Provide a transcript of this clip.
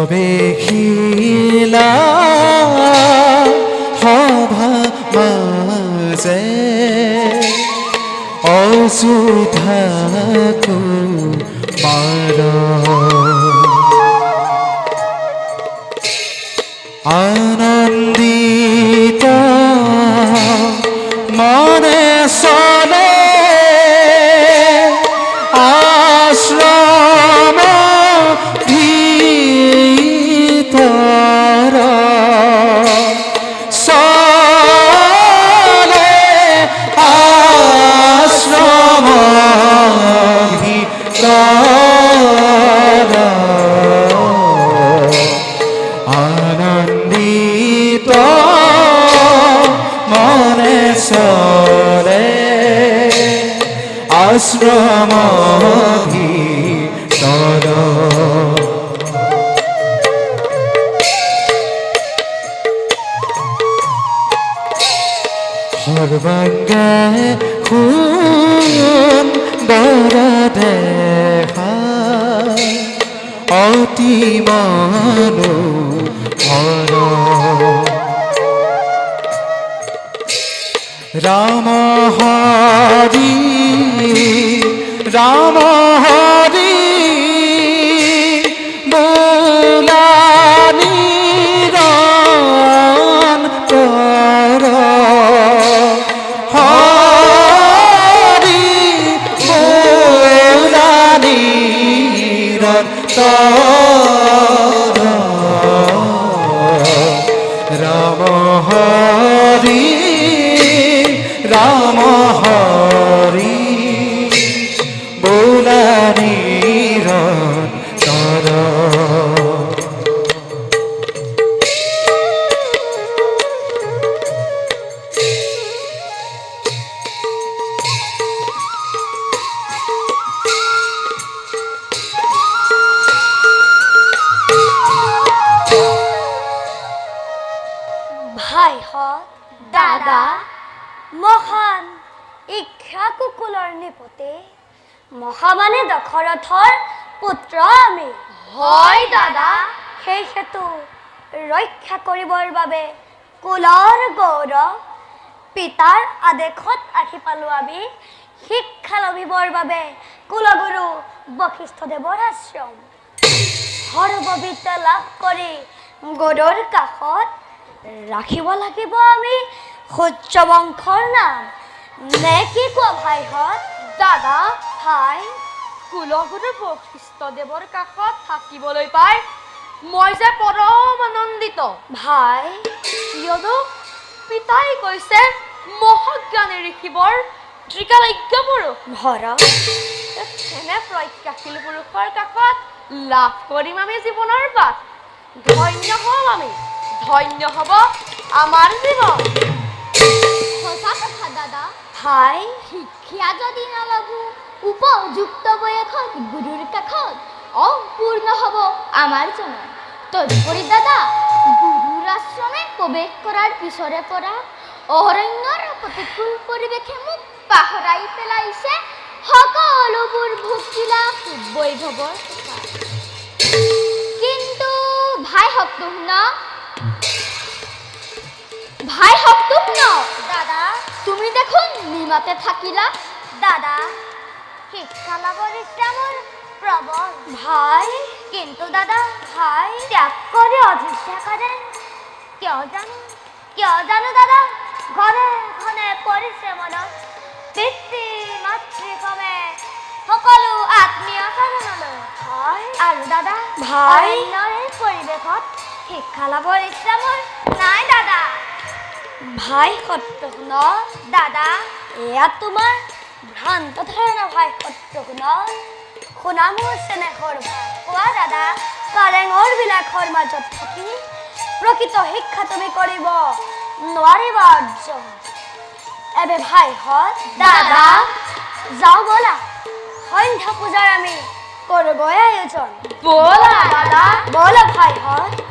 প্ৰৱেশিলা সভা মাজে অযুধা কুমাৰ আনন্দিত মনে চলে আশ্ৰম ভিতৰ চলে আশ্ৰম ভিতৰ আনন্দিত মনে চলে আশ্ৰম ভিতৰ সৰ্বাংগে সুন্দৰ দেখা অতি মনোহৰ ৰাম হৰি ৰাম হৰি বোলা নিৰন্তৰ হৰি বোলা নিৰন্তৰ ৰাম হৰি রাম হরি বোলা নিরন্তর ভাই দাদা মহান ইক্ষ্বাকুকুলৰ নিপতে মহামানে দশৰথৰ পুত্ৰ আমি হয় দাদা সেই হেতু ৰক্ষা কৰিবৰ বাবে কুলৰ গৌৰৱ পিতাৰ আদেশত আহি পালো আমি শিক্ষা লভিবৰ বাবে কুলগুৰু বশিষ্ঠদেৱৰ আশ্ৰম সৰ্ববিদ্যা লাভ কৰি গৰুৰ কাষত ৰাখিব লাগিব আমি সূৰ্য বংশৰ নাম নে কি কোৱা ভাইহঁত দাদা ভাই কুলগুৰু বশিষ্ঠদেৱৰ কাষত থাকিবলৈ পাই মই যে পৰম আনন্দিত ভাই কিয়নো পিতাই কৈছে মহাজ্ঞানী ঋষিবৰ ত্ৰিকালজ্ঞ পুৰুষ ভৰক এনে প্ৰজ্ঞাশীল পুৰুষৰ কাষত লাভ কৰিম আমি জীৱনৰ পাঠ ধন্য হ'ম আমি ধন্য হ'ব আমাৰ জীৱন সঁচা কথা দাদা ভাই শিক্ষা যদি নলভো উপযুক্ত বয়সত গুৰুৰ কাষত অপূৰ্ণ হ'ব আমাৰ জনম তদুপৰি দাদা গুৰুৰ আশ্ৰমে প্ৰৱেশ কৰাৰ পিছৰে পৰা অৰণ্যৰ প্ৰতিকূল পৰিৱেশে মোক পাহৰাই পেলাইছে সকলোবোৰ ভক্তিলাভ বৈভৱৰ কথা কিন্তু ভাই শক্তি শুন দাদা তুমি দেখোন নিমাতে থাকিলা দাদা শিক্ষা লাভৰ ইচ্ছা মোৰ প্ৰবল ভাই কিন্তু দাদা ভাই ত্যাগ কৰি অযোধ্যা কৰে কিয় জানো দাদা ঘৰে ঘৰে পৰিছে মনত পিতৃ মাতৃক্ৰমে সকলো আত্মীয় স্বজনলৈ হয় আৰু দাদা ভাই এই পৰিৱেশত শিক্ষা লাভৰ ইচ্ছা মোৰ নাই দাদা ভাই সত্য শুন দাদা এয়া তোমাৰ ভ্ৰান্ত ধাৰণা ভাই সত্য শুনা মোৰ চেনেহৰ ভাই কোৱা দাদা কাৰেঙৰ বিলাসৰ মাজত থাকি প্ৰকৃত শিক্ষা তুমি কৰিব নোৱাৰিবা অৰ্জন এবে ভাইহঁত দাদা যাওঁ ব'লা সন্ধ্যা পূজাৰ আমি কৰোঁগৈ আয়োজন ব'লা দাদা ব'লা ভাইহঁত